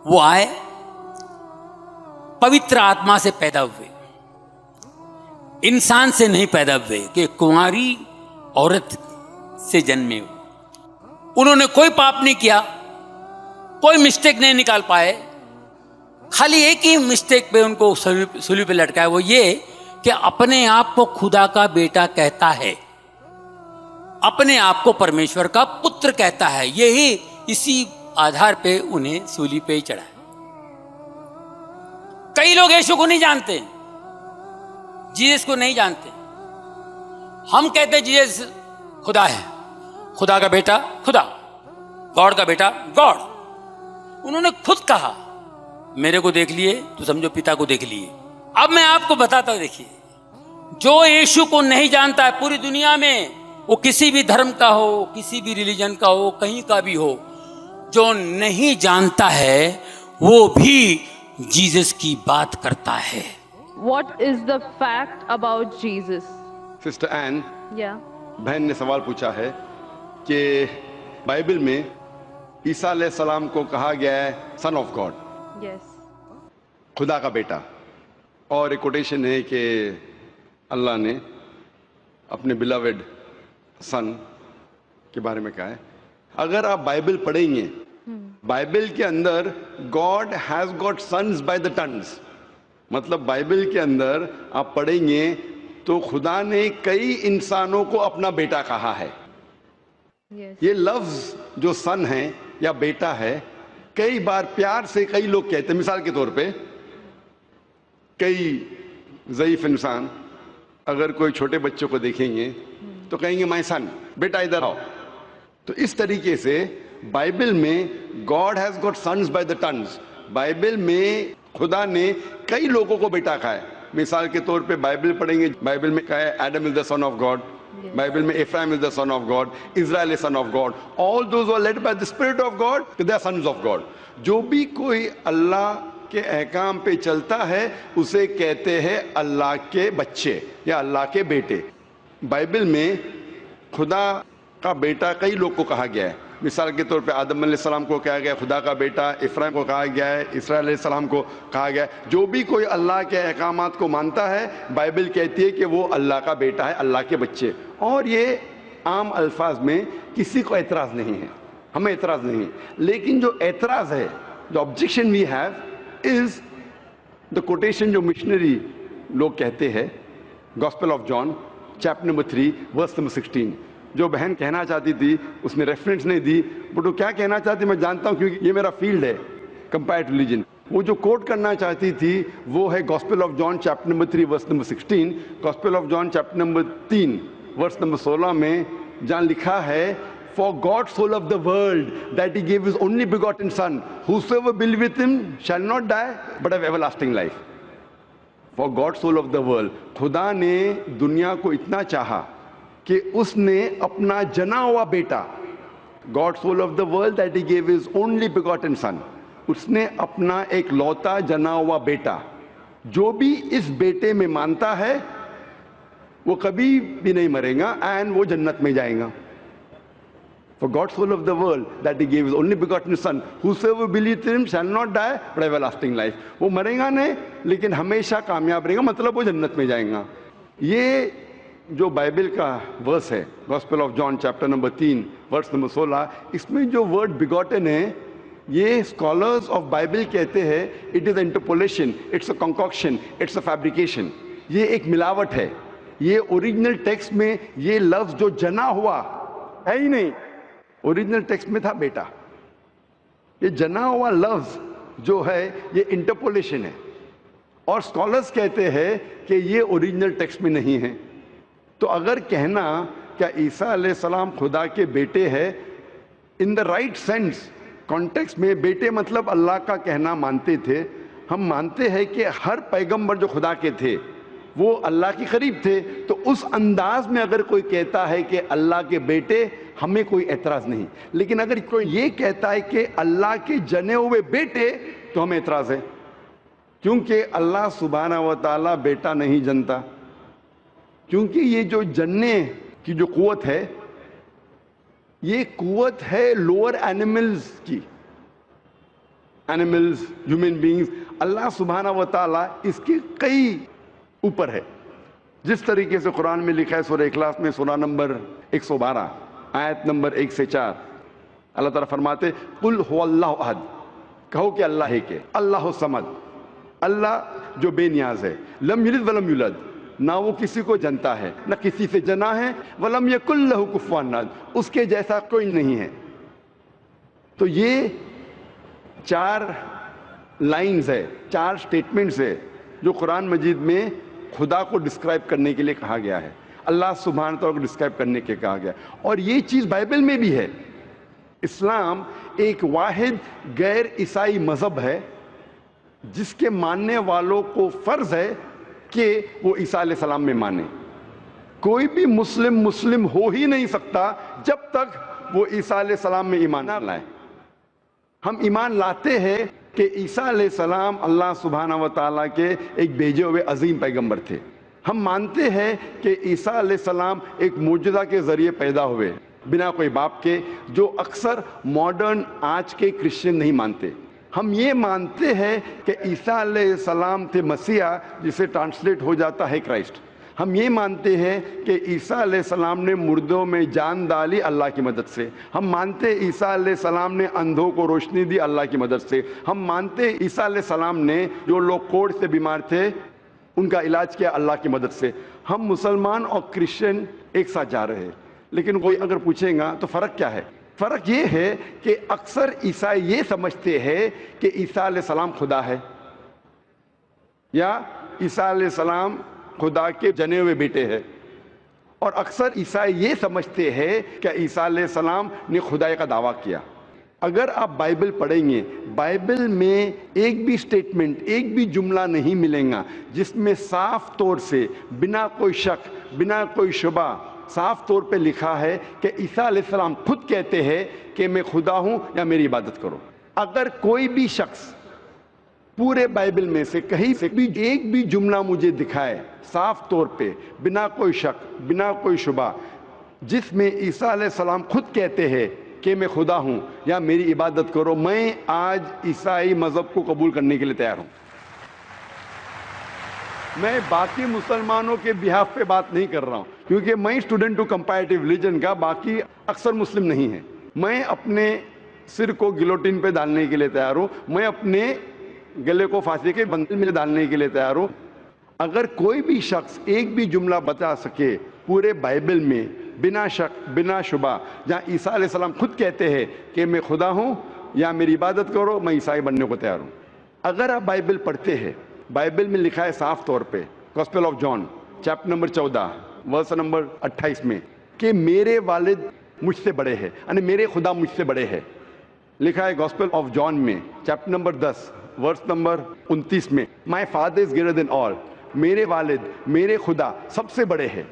وہ آئے, پوتر آتما سے پیدا ہوئے, انسان سے نہیں پیدا ہوئے کہ کنواری عورت سے جنمے ہوئے. انہوں نے کوئی پاپ نہیں کیا, کوئی مسٹیک نہیں نکال پائے. خالی ایک ہی مسٹیک پہ ان کو صلیب پہ لٹکایا, وہ یہ کہ اپنے آپ کو خدا کا بیٹا کہتا ہے, اپنے آپ کو پرمیشور کا پتر کہتا ہے. یہی اسی آدھار پہ انہیں صلیب پہ ہی چڑھا. کئی لوگ یسوع کو نہیں جانتے, جیسس کو نہیں جانتے. ہم کہتے ہیں جیسس خدا ہے, خدا کا بیٹا خدا, گاڈ کا بیٹا گاڈ. انہوں نے خود کہا میرے کو دیکھ لیے تو سمجھو پتا کو دیکھ لیے. اب میں آپ کو بتاتا ہوں, دیکھیے, جو یسوع کو نہیں جانتا ہے پوری دنیا میں, وہ کسی بھی دھرم کا ہو, کسی بھی ریلیجن کا ہو, کہیں کا بھی ہو, جو نہیں جانتا ہے وہ بھی جیسس کی بات کرتا ہے. What is the fact about Jesus? Sister این Yeah. بہن نے سوال پوچھا ہے کہ بائبل میں عیسیٰ علیہ السلام کو کہا گیا ہے سن آف گاڈ, Yes. خدا کا بیٹا. اور ایک کوٹیشن ہے کہ اللہ نے اپنے بلاوڈ سن کے بارے میں کہا ہے. اگر آپ بائبل پڑھیں گے, بائبل کے اندر God has got sons by the tons. مطلب بائبل کے اندر آپ پڑھیں گے تو خدا نے کئی انسانوں کو اپنا بیٹا کہا ہے. Yes. یہ لفظ جو سن ہے یا بیٹا ہے, کئی بار پیار سے کئی لوگ کہتے ہیں. مثال کے طور پہ کئی ضعیف انسان اگر کوئی چھوٹے بچوں کو دیکھیں گے تو کہیں گے مائی سن, بیٹا ادھر آؤ. تو اس طریقے سے بائبل میں God has got sons by the tons. Bible میں خدا نے کئی لوگوں کو بیٹا کہا ہے. مثال کے طور پہ بائبل پڑھیں گے, بائبل میں کہا ہے Adam is the son of God, Bible میں Ephraim is the son of God, Israel is son of God. All those are led by the spirit of God, they are sons of God. جو بھی کوئی اللہ کے احکام پہ چلتا ہے اسے کہتے ہیں اللہ کے بچے یا اللہ کے بیٹے. بائبل میں خدا کا بیٹا کئی لوگ کو کہا گیا ہے. مثال کے طور پہ آدم علیہ السلام کو کہا گیا خدا کا بیٹا, افرایم کو کہا گیا ہے, اسرائیل علیہ السلام کو کہا گیا ہے. جو بھی کوئی اللہ کے احکامات کو مانتا ہے بائبل کہتی ہے کہ وہ اللہ کا بیٹا ہے, اللہ کے بچے. اور یہ عام الفاظ میں کسی کو اعتراض نہیں ہے, ہمیں اعتراض نہیں ہے. لیکن جو اعتراض ہے, جو objection we have is the quotation جو مشنری لوگ کہتے ہیں, gospel of John chapter number 3 verse number 16. جو بہن کہنا چاہتی تھی اس نے ریفرنس نہیں دی, بٹ وہ کیا کہنا چاہتی میں جانتا ہوں کیونکہ یہ میرا فیلڈ ہے, کمپیئرڈ ریلیجن. وہ جو کوٹ کرنا چاہتی تھی وہ ہے gospel of John chapter number 3 verse number 16. Gospel of John chapter number 3 verse number 16 میں جہاں لکھا ہے For God so loved the world that he gave his only begotten son, whosoever believeth with him shall not die but have everlasting life. For God so loved the world. خدا نے دنیا کو اتنا چاہا کہ اس نے اپنا جنا ہوا بیٹا, God so loved the world that he gave his only begotten son. اس نے اپنا ایک لوتا جنا ہوا بیٹا, جو بھی اس بیٹے میں مانتا ہے وہ کبھی بھی نہیں مرے گا اینڈ وہ جنت میں جائے گا. For God so loved the world that he gave his only begotten son, whosoever believeth in him shall not die but have everlasting life. وہ مرے گا نہیں لیکن ہمیشہ کامیاب رہے گا, مطلب وہ جنت میں جائیں گا. یہ جو بائبل کا ورس ہے gospel of John chapter number 3 verse number 16, اس میں جو ورڈ بیگوٹن ہے یہ اسکالرز آف بائبل کہتے ہیں it is interpolation, it's a concoction, it's a fabrication. یہ ایک ملاوٹ ہے. یہ اوریجنل ٹیکسٹ میں یہ لفظ جو جنا ہوا ہے ہی نہیں, اوریجنل ٹیکسٹ میں تھا بیٹا. یہ جنا ہوا لفظ جو ہے یہ انٹرپولیشن ہے, اور اسکالرز کہتے ہیں کہ یہ اوریجنل ٹیکسٹ میں نہیں ہے. تو اگر کہنا کیا عیسیٰ علیہ السلام خدا کے بیٹے ہے ان دا رائٹ سینس کانٹیکسٹ میں, بیٹے مطلب اللہ کا کہنا مانتے تھے. ہم مانتے ہیں کہ ہر پیغمبر جو خدا کے تھے وہ اللہ کے قریب تھے, تو اس انداز میں اگر کوئی کہتا ہے کہ اللہ کے بیٹے, ہمیں کوئی اعتراض نہیں. لیکن اگر کوئی یہ کہتا ہے کہ اللہ کے جنے ہوئے بیٹے, تو ہمیں اعتراض ہے, کیونکہ اللہ سبحانہ و تعالیٰ بیٹا نہیں جنتا. کیونکہ یہ جو جننے کی جو قوت ہے یہ قوت ہے لوور اینیملز کی, animals, human beings, اللہ سبحانہ و تعالیٰ اس کے کئی اوپر ہے. جس طریقے سے قرآن میں لکھا ہے سورہ اخلاص میں سورہ نمبر 112 آیت نمبر 1 سے 4 اللہ تعالیٰ فرماتے قل هو اللہ احد، کہو کہ اللہ ایک ہے، اللہ الصمد، اللہ جو بے نیاز ہے، لم یلد ولم یولد، نہ وہ کسی کو جنتا ہے نہ کسی سے جنا ہے، ولم یکن لہ کفوا احد، اس کے جیسا کوئی نہیں ہے. تو یہ 4 لائنز ہے، 4 سٹیٹمنٹس ہے جو قرآن مجید میں خدا کو ڈسکرائب کرنے کے لیے کہا گیا ہے، اللہ سبحانہ تعالیٰ کو ڈسکرائب کرنے کے کہا گیا ہے. اور یہ چیز بائبل میں بھی ہے. اسلام ایک واحد غیر عیسائی مذہب ہے جس کے ماننے والوں کو فرض ہے کہ وہ عیسیٰ علیہ السلام میں مانے. کوئی بھی مسلم ہو ہی نہیں سکتا جب تک وہ عیسیٰ علیہ السلام میں ایمان نہ لائے. ہم ایمان لاتے ہیں کہ عیسیٰ علیہ السلام اللہ سبحانہ و تعالیٰ کے ایک بھیجے ہوئے عظیم پیغمبر تھے. ہم مانتے ہیں کہ عیسیٰ علیہ السلام ایک معجزہ کے ذریعے پیدا ہوئے بنا کوئی باپ کے، جو اکثر ماڈرن آج کے کرسچن نہیں مانتے. ہم یہ مانتے ہیں کہ عیسیٰ علیہ السلام تھے مسیح، جسے ٹرانسلیٹ ہو جاتا ہے کرائسٹ. ہم یہ مانتے ہیں کہ عیسیٰ علیہ السلام نے مردوں میں جان ڈالی اللہ کی مدد سے. ہم مانتے ہیں عیسیٰ علیہ السلام نے اندھوں کو روشنی دی اللہ کی مدد سے. ہم مانتے ہیں عیسیٰ علیہ السلام نے جو لوگ کوڑھ سے بیمار تھے ان کا علاج کیا اللہ کی مدد سے. ہم مسلمان اور کرسچن ایک ساتھ جا رہے ہیں. لیکن کوئی اگر پوچھے گا تو فرق کیا ہے؟ فرق یہ ہے کہ اکثر عیسائی یہ سمجھتے ہیں کہ عیسیٰ علیہ السلام خدا ہے، یا عیسیٰ علیہ السلام خدا کے جنے ہوئے بیٹے ہیں. اور اکثر عیسائی یہ سمجھتے ہیں کہ عیسیٰ علیہ السلام نے خدائی کا دعویٰ کیا. اگر آپ بائبل پڑھیں گے، بائبل میں ایک بھی سٹیٹمنٹ، ایک بھی جملہ نہیں ملے گا جس میں صاف طور سے بنا کوئی شک، بنا کوئی شبہ صاف طور پہ لکھا ہے کہ عیسیٰ علیہ السلام خود کہتے ہیں کہ میں خدا ہوں یا میری عبادت کرو. اگر کوئی بھی شخص پورے بائبل میں سے کہیں سے بھی ایک بھی جملہ مجھے دکھائے صاف طور پہ بنا کوئی شک، بنا کوئی شبہ، جس میں عیسیٰ علیہ السلام خود کہتے ہیں کہ میں خدا ہوں یا میری عبادت کرو، میں آج عیسائی مذہب کو قبول کرنے کے لیے تیار ہوں. میں باقی مسلمانوں کے بہاف پہ بات نہیں کر رہا ہوں، کیونکہ میں اسٹوڈنٹ ہوں کمپیریٹیو ریلیجن کا، باقی اکثر مسلم نہیں ہیں. میں اپنے سر کو گلوٹین پہ ڈالنے کے لیے تیار ہوں، میں اپنے گلے کو پھانسی کے بندل میں ڈالنے کے لیے تیار ہوں. اگر کوئی بھی شخص ایک بھی جملہ بتا سکے پورے بائبل میں بنا شک، بنا شبہ، جہاں عیسیٰ علیہ السلام خود کہتے ہیں کہ میں خدا ہوں یا میری عبادت کرو، میں عیسائی بننے کو تیار ہوں. اگر آپ بائبل پڑھتے ہیں، بائبل میں لکھا ہے صاف طور پہ gospel of John chapter number 14 verse number 28 میں کہ میرے والد مجھ سے بڑے ہیں، یعنی میرے خدا مجھ سے بڑے ہیں. لکھا ہے گاسپل آف جان میں چیپٹر نمبر 10 ورس نمبر 29 میں my father is greater than آل، میرے والد، میرے خدا سب سے بڑے ہیں.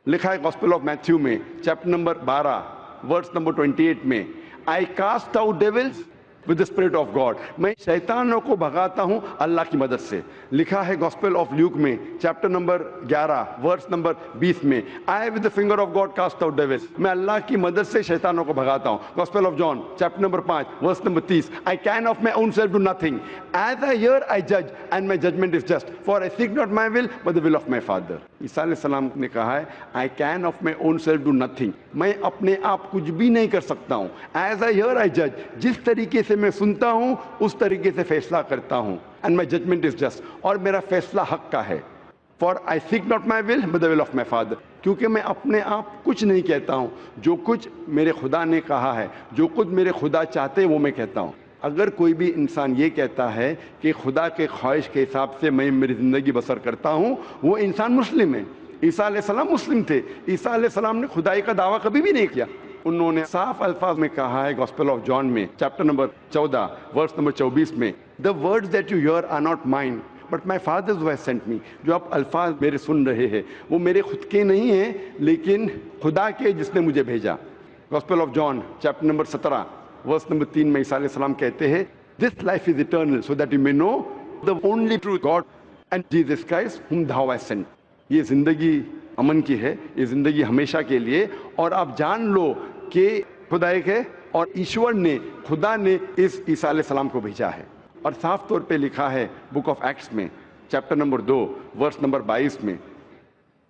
لکھا ہے گاسپل آف میتھیو میں چیپٹر نمبر 12 ورس نمبر 28 میں I cast out devils with the spirit of God، میں شیطانوں کو بھگاتا ہوں اللہ کی مدد سے. لکھا ہے گاسپل آف لیوک میں چیپٹر نمبر 11 ورس نمبر 20 میں I with the finger of God cast out devils، میں اللہ کی مدد سے شیطانوں کو بھگاتا ہوں. Gospel of John chapter number 5 verse number 30 I can of my own self do nothing، as I hear I judge and my judgment is just، for I seek not my will but the will of my Father. عیسیٰ علیہ السلام نے کہا ہے I can of my own self do nothing، میں اپنے آپ کچھ بھی نہیں کر سکتا ہوں. as I hear I judge، جس طریقے سے میں سنتا ہوں اس طریقے سے فیصلہ کرتا ہوں. and my judgment is just، اور میرا فیصلہ حق کا ہے. for I seek not my will but the will of my Father، کیونکہ میں اپنے آپ کچھ نہیں کہتا ہوں، جو کچھ میرے خدا نے کہا ہے، جو کچھ میرے خدا چاہتے ہیں وہ میں کہتا ہوں. اگر کوئی بھی انسان یہ کہتا ہے کہ خدا کے خواہش کے حساب سے میں میری زندگی بسر کرتا ہوں، وہ انسان مسلم ہے. عیسیٰ علیہ السلام مسلم تھے. عیسیٰ علیہ السلام نے خدائی کا دعویٰ کبھی بھی نہیں کیا. انہوں نے صاف الفاظ میں کہا ہے گاسپل آف جان میں چیپٹر نمبر 14 ورس نمبر 24 میں the words that you hear are not mine but my Father who has sent me، جو آپ الفاظ میرے سن رہے ہیں وہ میرے خود کے نہیں ہیں لیکن خدا کے جس نے مجھے بھیجا. Gospel of John chapter number 17 verse number 3 میں عیسیٰ علیہ السلام کہتے ہیں this life is eternal so that you may know the only true God and Jesus Christ whom thou hast sent. یہ زندگی امن کی ہے، یہ زندگی ہمیشہ کے لیے، اور آپ جان لو کہ خدا ایک ہے اور ایشور نے خدا نے اس عیسیٰ علیہ السلام کو بھیجا ہے. اور صاف طور پہ لکھا ہے بک آف ایکٹس میں چیپٹر نمبر 2 ورس نمبر 22 میں,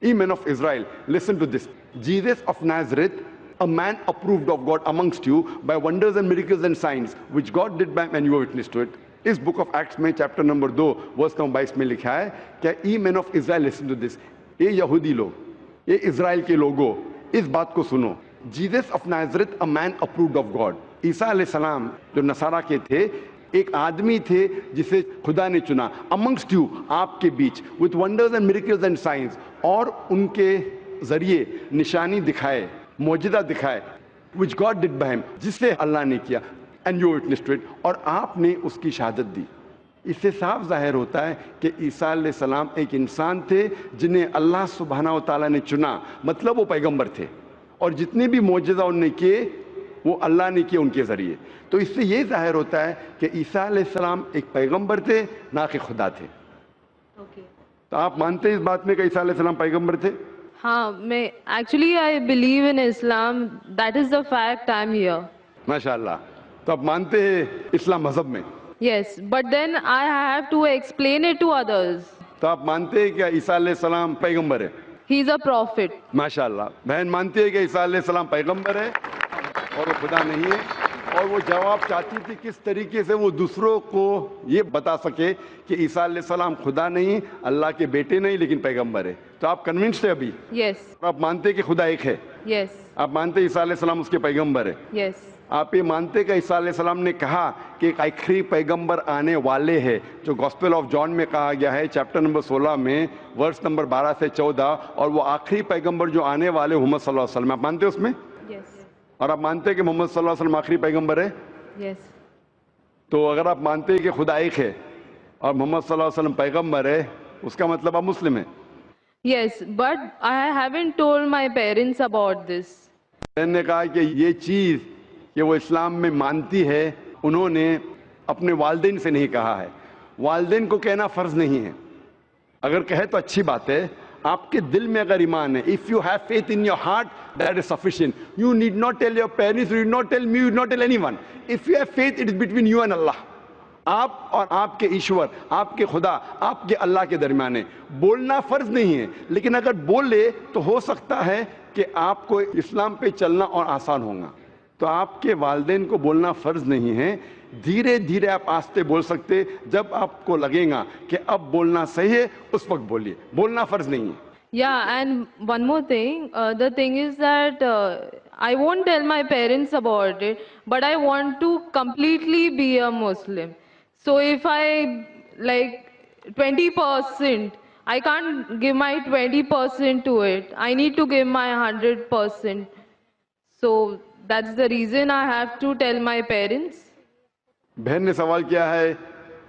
Ye men of Israel, listen to this. Jesus of Nazareth, a man approved of God amongst you by wonders and miracles and signs, which God did by and you were witness to it. اس book of Acts میں chapter number 2 verse number 22 میں لکھا ہے کہ ای مین of Israel listen to this, اے یہودی لوگ, اے اسرائیل کے لوگوں, اس بات کو سنو. Jesus of Nazareth a man approved of God. عیسیٰ علیہ السلام جو نصارہ کے تھے ایک آدمی تھے جسے خدا نے چنا, amongst you, آپ کے بیچ, with wonders and miracles and signs, اور ان کے ذریعے نشانی دکھائے, معجزہ دکھائے, which God did by him, جس سے اللہ نے کیا, and you witnessed to it, اور آپ نے اس کی شہادت دی. اس سے صاف ظاہر ہوتا ہے کہ عیسیٰ علیہ السلام ایک انسان تھے جنہیں اللہ سبحانہ و تعالیٰ نے چنا, مطلب وہ پیغمبر تھے, اور جتنے بھی معجزہ انہوں نے کیے وہ اللہ نے کیے ان کے ذریعے. تو اس سے یہ ظاہر ہوتا ہے کہ عیسیٰ علیہ السلام ایک پیغمبر تھے, نہ کہ خدا تھے. تو آپ مانتے ہیں اس بات میں کہ عیسیٰ علیہ السلام پیغمبر تھے؟ ہاں, میں actually I believe in Islam, that is the fact I am here. ماشاء اللہ. تو آپ مانتے ہیں اسلام مذہب میں؟ Yes, but then I have to explain it to others. تو آپ مانتے ہیں کہ عیسیٰ علیہ السلام پیغمبر ہے؟ ہی از اے پروفٹ. ماشاء اللہ. بہن مانتی ہے کہ عیسیٰ علیہ السلام پیغمبر ہے اور وہ خدا نہیں ہے, اور وہ جواب چاہتی تھی کس طریقے سے وہ دوسروں کو یہ بتا سکے کہ عیسیٰ علیہ السلام خدا نہیں, اللہ کے بیٹے نہیں, لیکن پیغمبر ہے. تو آپ کنونسڈ ہے ابھی؟ یس. آپ مانتے ہیں کہ خدا ایک ہے؟ یس. آپ مانتے ہیں عیسیٰ علیہ السلام اس کے پیغمبر ہے؟ یس. آپ یہ مانتے کہ عیسیٰ علیہ السلام نے کہا کہ ایک آخری پیغمبر آنے والے ہیں, جو گاسپل آف جان میں کہا گیا ہے چیپٹر نمبر 16 میں ورس نمبر 12 سے 14, اور وہ آخری پیغمبر جو آنے والے محمد صلی اللہ علیہ وسلم, آپ مانتے اس میں؟ یس. اور آپ مانتے ہیں کہ محمد صلی اللہ علیہ وسلم آخری پیغمبر ہے؟ یس. تو اگر آپ مانتے ہیں کہ خدا ایک ہے اور محمد صلی اللہ علیہ وسلم پیغمبر ہے, اس کا مطلب آپ مسلم ہیں. Yes, but I haven't told my parents about this. میں نے کہا کہ یہ چیز کہ وہ اسلام میں مانتی ہے انہوں نے اپنے والدین سے نہیں کہا ہے. والدین کو کہنا فرض نہیں ہے, اگر کہے تو اچھی بات ہے. آپ کے دل میں اگر ایمان ہے, if you have faith in your heart, that is sufficient. You need not tell your parents, you need not tell me, you need not tell anyone. If you have faith, it is between you and Allah. آپ اور آپ کے ایشور, آپ کے خدا, آپ کے اللہ کے درمیان ہے. بولنا فرض نہیں ہے, لیکن اگر بولے تو ہو سکتا ہے کہ آپ کو اسلام پہ چلنا اور آسان ہوگا. تو آپ کے والدین کو بولنا فرض نہیں ہے, دھیرے دھیرے آپ آستے بول سکتے. جب آپ کو لگے گا کہ اب بولنا صحیح ہے اس وقت بولیے, بولنا فرض نہیں ہے. Yeah, and one more thing. The thing is that I won't tell my parents about it, but I want to completely be a Muslim. So if I like 20%, I can't give my 20% to it. I need to give my 100%. So that's the reason I have to tell my parents. بہن نے سوال کیا ہے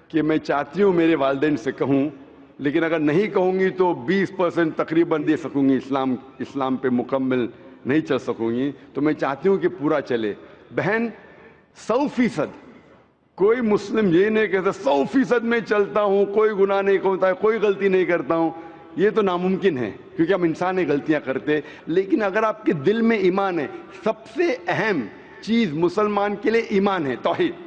کہ میں چاہتی ہوں میرے والدین سے کہوں, لیکن اگر نہیں کہوں گی تو 20% تقریباً دے سکوں گی, اسلام پہ مکمل نہیں چل سکوں گی. تو میں چاہتی ہوں کہ پورا چلے. بہن 100%, کوئی مسلم یہ نہیں کہتا 100% میں چلتا ہوں, کوئی گناہ نہیں کرتا ہے, کوئی غلطی نہیں کرتا ہوں. یہ تو ناممکن ہے کیونکہ ہم انسان ہیں, غلطیاں کرتے. لیکن اگر آپ کے دل میں ایمان ہے, سب سے اہم چیز مسلمان کے لیے ایمان ہے, توحید.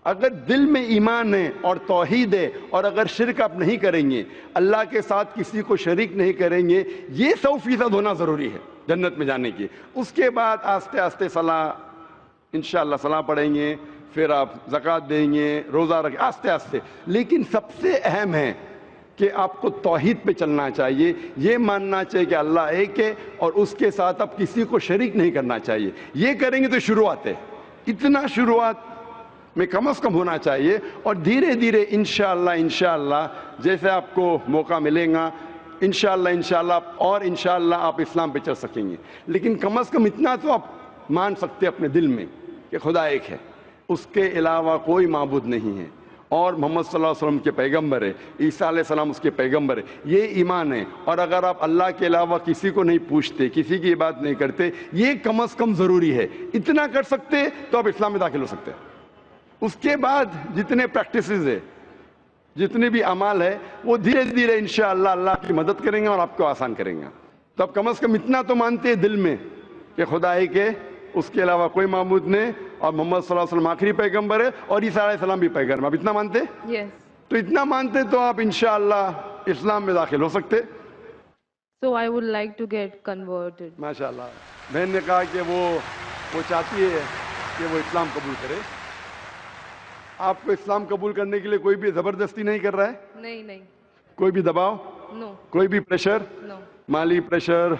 اگر دل میں ایمان ہے اور توحید ہے, اور اگر شرک آپ نہیں کریں گے, اللہ کے ساتھ کسی کو شریک نہیں کریں گے, یہ 100% ہونا ضروری ہے جنت میں جانے کی. اس کے بعد آستے آستے صلاح, انشاءاللہ صلاح پڑھیں گے, پھر آپ زکوٰۃ دیں گے, روزہ رکھیں, آستے آستے. لیکن سب سے اہم ہے کہ آپ کو توحید پہ چلنا چاہیے, یہ ماننا چاہیے کہ اللہ ایک ہے اور اس کے ساتھ آپ کسی کو شریک نہیں کرنا چاہیے. یہ کریں گے تو شروعات ہے, اتنا شروعات میں کم از کم ہونا چاہیے, اور دھیرے دھیرے انشاءاللہ جیسے آپ کو موقع ملے گا انشاءاللہ اور انشاءاللہ آپ اسلام پہ چل سکیں گے. لیکن کم از کم اتنا تو آپ مان سکتے اپنے دل میں کہ خدا ایک ہے, اس کے علاوہ کوئی معبود نہیں ہے, اور محمد صلی اللہ علیہ وسلم کے پیغمبر ہے, عیسیٰ علیہ السلام اس کے پیغمبر ہے. یہ ایمان ہے. اور اگر آپ اللہ کے علاوہ کسی کو نہیں پوچھتے, کسی کی بات نہیں کرتے, یہ کم از کم ضروری ہے. اتنا کر سکتے تو آپ اسلام میں داخل ہو سکتے ہیں. اس کے بعد جتنے پریکٹسز ہے, جتنے بھی اعمال ہے, وہ دھیرے دھیرے انشاءاللہ اللہ کی مدد کریں گے اور آپ کو آسان کریں گے. تو آپ کم از کم اتنا تو مانتے ہیں دل میں کہ خدا ایک ہے, اس کے علاوہ کوئی معبود نہیں اور محمد صلی اللہ علیہ وسلم آخری پیغمبر ہے اور عیسیٰ علیہ السلام بھی پیغمبر. آپ اتنا مانتے؟ Yes. تو اتنا مانتے تو آپ انشاءاللہ اسلام میں داخل ہو سکتے. So I would like to get converted. ماشاءاللہ. بہن نے کہا کہ وہ چاہتی ہے کہ وہ اسلام قبول کرے. آپ کو اسلام قبول کرنے کے لیے کوئی بھی زبردستی نہیں کر رہا ہے؟ نہیں. کوئی بھی دباؤ، No. کوئی بھی پریشر، No. مالی پریشر،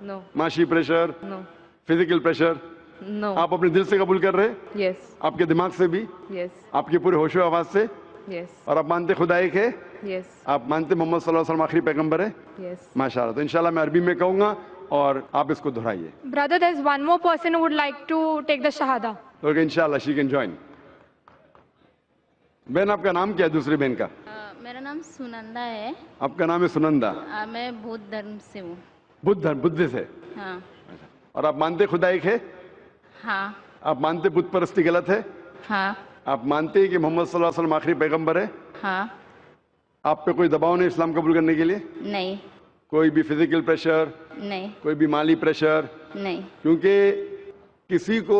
No. معاشی pressure, No. Physical pressure, No. آپ اپنے دل سے قبول کر رہے؟ Yes. آپ کے دماغ سے بھی، Yes. آپ کے پورے ہوش و آواز سے؟ Yes. اور آپ مانتے خدا ایک ہے؟ Yes. آپ مانتے محمد صلی اللہ علیہ وسلم آخری پیغمبر ہے؟ Yes. ماشاءاللہ. تو انشاءاللہ میں عربی میں کہوں گا اور آپ اس کو دہرائیے. Brother, there's one more person who would like to take the Shahada. Okay انشاءاللہ شی کین جوائن. بہن آپ کا نام کیا ہے دوسری بہن کا؟ میرا نام سنندا ہے. آپ کا نام ہے سنندا. میں بودھ دھرم سے ہوں. بدھ دھرم، بدھ سے. ہاں. اور آپ مانتے خدا ایک ہے؟ ہاں. آپ مانتے بت پرستی غلط ہے؟ ہاں. آپ مانتے ہیں کہ محمد صلی اللہ علیہ وسلم آخری پیغمبر ہے؟ ہاں. آپ پہ کوئی دباؤ نہیں اسلام قبول کرنے کے لیے؟ نہیں. کوئی بھی فزیکل پریشر، نہیں. کوئی بھی مالی پریشر؟ نہیں. کیونکہ کسی کو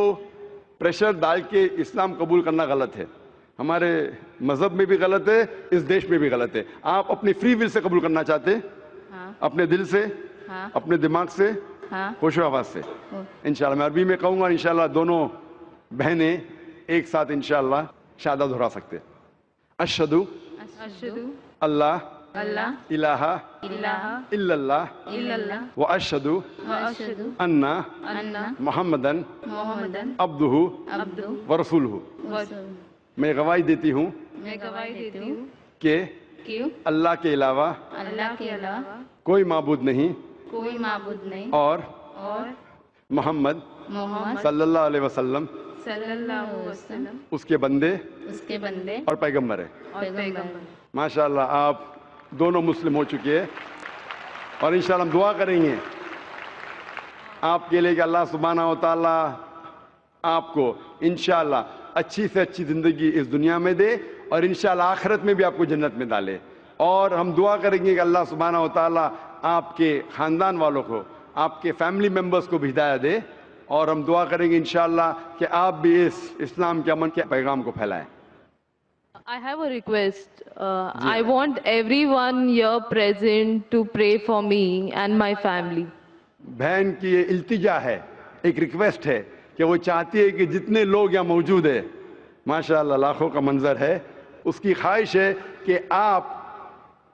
پریشر ڈال کے اسلام قبول کرنا غلط ہے. ہمارے مذہب میں بھی غلط ہے، اس دیش میں بھی غلط ہے. آپ اپنی فری ول سے قبول کرنا چاہتے ہیں؟ ہاں. اپنے دل سے، ہاں. اپنے دماغ سے، ہاں. ہوش و آواز سے. انشاءاللہ میں عربی میں کہوں گا، انشاءاللہ دونوں بہنیں ایک ساتھ انشاءاللہ شہادہ دہرا سکتے. اشہدو Ashhadu اللہ Allah الہ ilaha الا اللہ illallah واشہدو و اشہدو انہ anna محمدن محمدن عبدہ abdu ورسولہ. wa میں گواہی دیتی ہوں میں گواہی دیتی ہوں کہ کہ اللہ کے علاوہ اللہ کے علاوہ کوئی معبود نہیں کوئی معبود نہیں اور اور محمد محمد صلی اللہ علیہ وسلم صلی اللہ علیہ وسلم اس کے بندے اس کے بندے اور پیغمبر ہے. اور پیغمبر. ماشاءاللہ آپ دونوں مسلم ہو چکے ہیں اور انشاءاللہ ہم دعا کریں گے آپ کے لیے کہ اللہ سبحانہ و تعالیٰ آپ کو انشاءاللہ اچھی سے اچھی زندگی اس دنیا میں دے اور انشاءاللہ آخرت میں بھی آپ کو جنت میں ڈالے. اور ہم دعا کریں گے کہ اللہ سبحانہ و تعالیٰ آپ کے خاندان والوں کو، آپ کے فیملی ممبرز کو بھی ہدایت دے. اور ہم دعا کریں گے انشاءاللہ کہ آپ بھی اس اسلام کے امن کے پیغام کو پھیلائیں. I have a request. I want everyone here present to pray for me and my family. بہن کی یہ التجا ہے، ایک ریکویسٹ ہے کہ وہ چاہتی ہے کہ جتنے لوگ یہاں موجود ہیں، ماشاءاللہ لاکھوں کا منظر ہے، اس کی خواہش ہے کہ آپ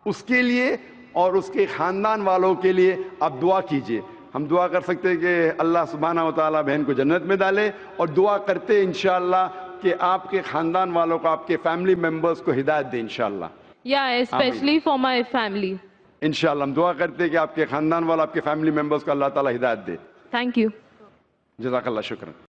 اس کے لیے اور اس کے خاندان والوں کے لیے آپ دعا کیجئے. ہم دعا کر سکتے ہیں کہ اللہ سبحانہ و تعالیٰ بہن کو جنت میں ڈالے اور دعا کرتے انشاءاللہ کہ آپ کے خاندان والوں کو، آپ کے فیملی ممبرز کو ہدایت دے انشاءاللہ. Yeah, especially for my family. انشاءاللہ ہم دعا کرتے ہیں کہ آپ کے خاندان والوں، آپ کے فیملی ممبرز کو اللہ تعالیٰ ہدایت دے. Thank you. جزاک اللہ، شکرا.